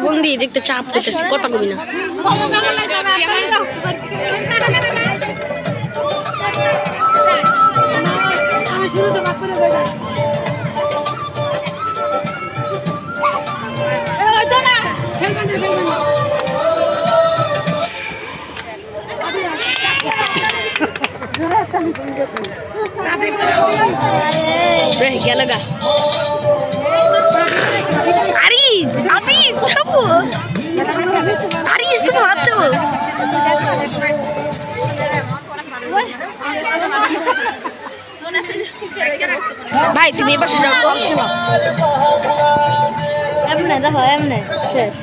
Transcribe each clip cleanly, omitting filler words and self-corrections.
বন্দি দেখতে চাপ করতেছি, কথা কবি না। গেল গা আরিজ, আমি ছাপো আরিজ, তুমি হাত চাপো। ভাই তুমি এবার যাও তো, এমনে দেখো, এমনে শেষ।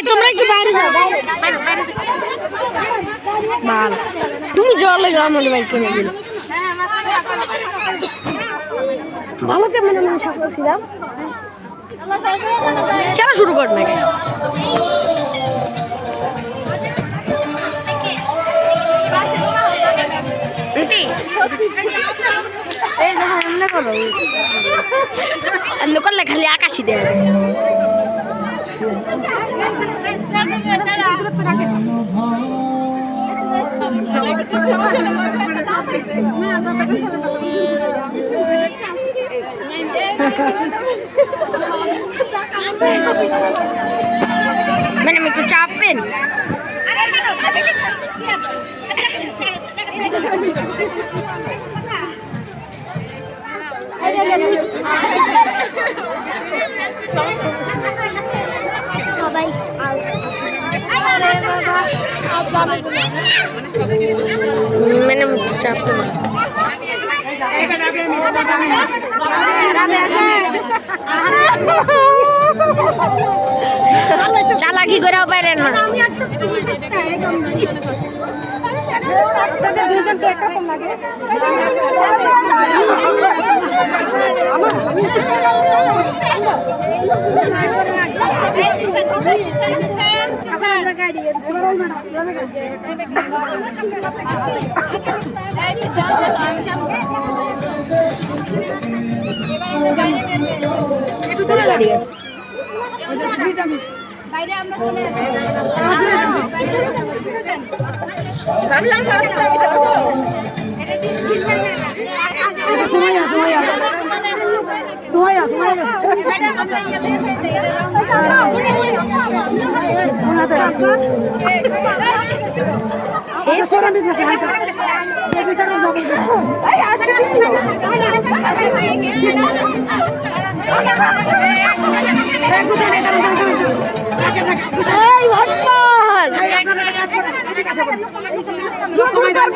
তোমরা একটু বাইরে যাও, তুমি জলে যাও, আমার বাইক কিনে দিল। ভালো কেমন আমি ছিলাম, খেলা শুরু কর নাকি? এমনি করলে খালি আকাশি দেয়। ম্যাডাম একটু চাপবেন। সবাই ম্যাডাম একটু চাপতে পারেন। চালাকি করেও পাইলেন না। বাইরে আমরা চলে আসি।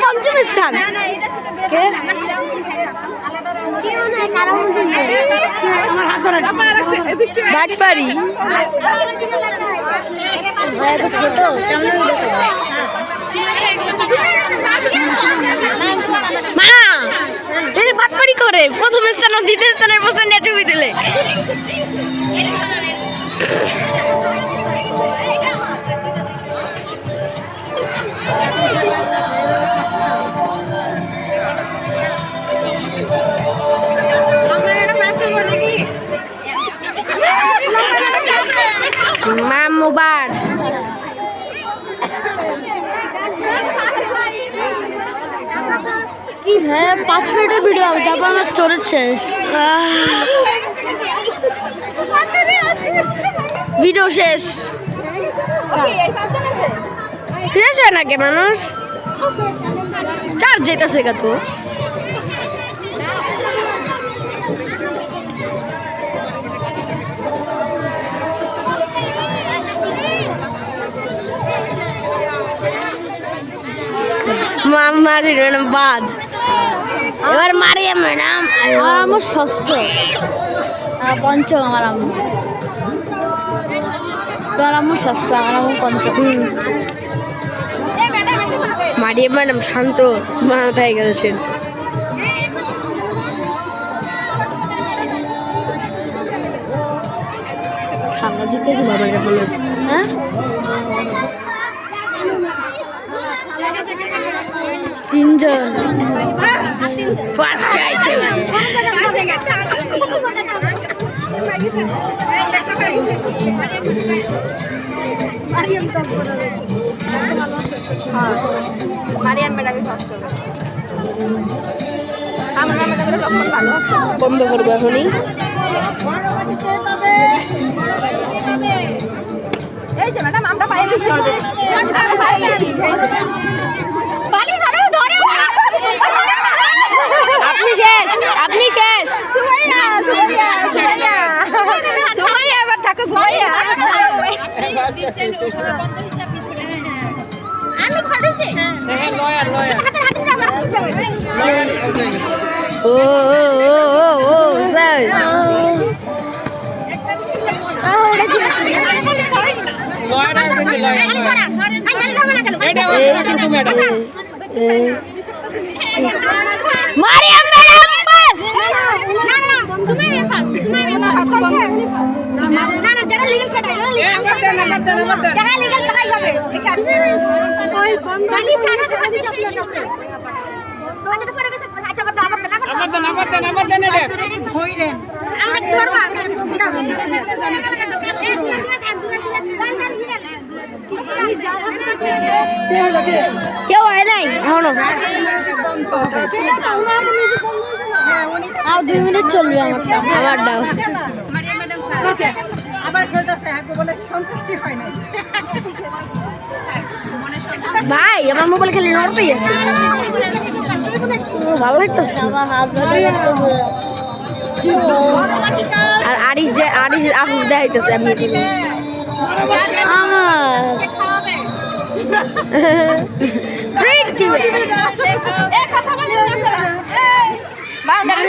পঞ্চম স্থান বাটপাড়ি মা বাটপাড়ি করে প্রথম স্থান ও দ্বিতীয় স্থানের পোস্টার নিয়ে ছবি দিলে। মামুবার কি হ্যাঁ 5 মিনিটের ভিডিও হবে, তারপর আমার স্টোরেজ শেষ। ভিডিও শেষ শেষ হয় না কে মানুষ চার্জ যেতেছে কত ম্যাডাম বাদ এবার মারিয়া ম্যাডাম আমার আম্মু ষষ্ঠ পঞ্চম আমার আম্মু তোর আম্মু ষষ্ঠ আমার আম্মু পঞ্চম মারিয়া ম্যাডাম শান্ত মাথায় গেছেন ঠান্ডা দিতে বাবা যা বলে হ্যাঁ তিনজন ফার্স্ট চাইছে মারিয়াম ম্যাডামই ফার্স্ট হবে আমরা ম্যাডামের লক্ষণ ভালো বন্ধ করবো এখনই এই যে ম্যাডাম আমরা পাই গেছি আপনি শেষ আপনি শেষ এবার থাকো ঘুমাইয়া আমি খাটেছি ও স্যার মারিয়াম ম্যাডাম পাস না না যেটা লিগ্যাল সেটা যারা লিগ্যাল তাই হবে ওই বন্ধ বাকি ছাড়া ছাড়া শেষ আছে আচ্ছা পরে গেছে আচ্ছা আবার দেন ধইরেন আমরা ধরবা কেউ হয় নাই এখনো আর 2 মিনিট চলবে আমারটা আমারটাও আবার খেলতেছে বলে সন্তুষ্টি হয় না ভাই আমার মোবাইল খালি নড়তেই আছে ভালো লাগতেছে আমার হাত ব্যথা করতেছে আর আরিশ আকুর দেখাইতেছে আমি আমার ট্রিট দিবে এই কথা বলে বাউন্ডারি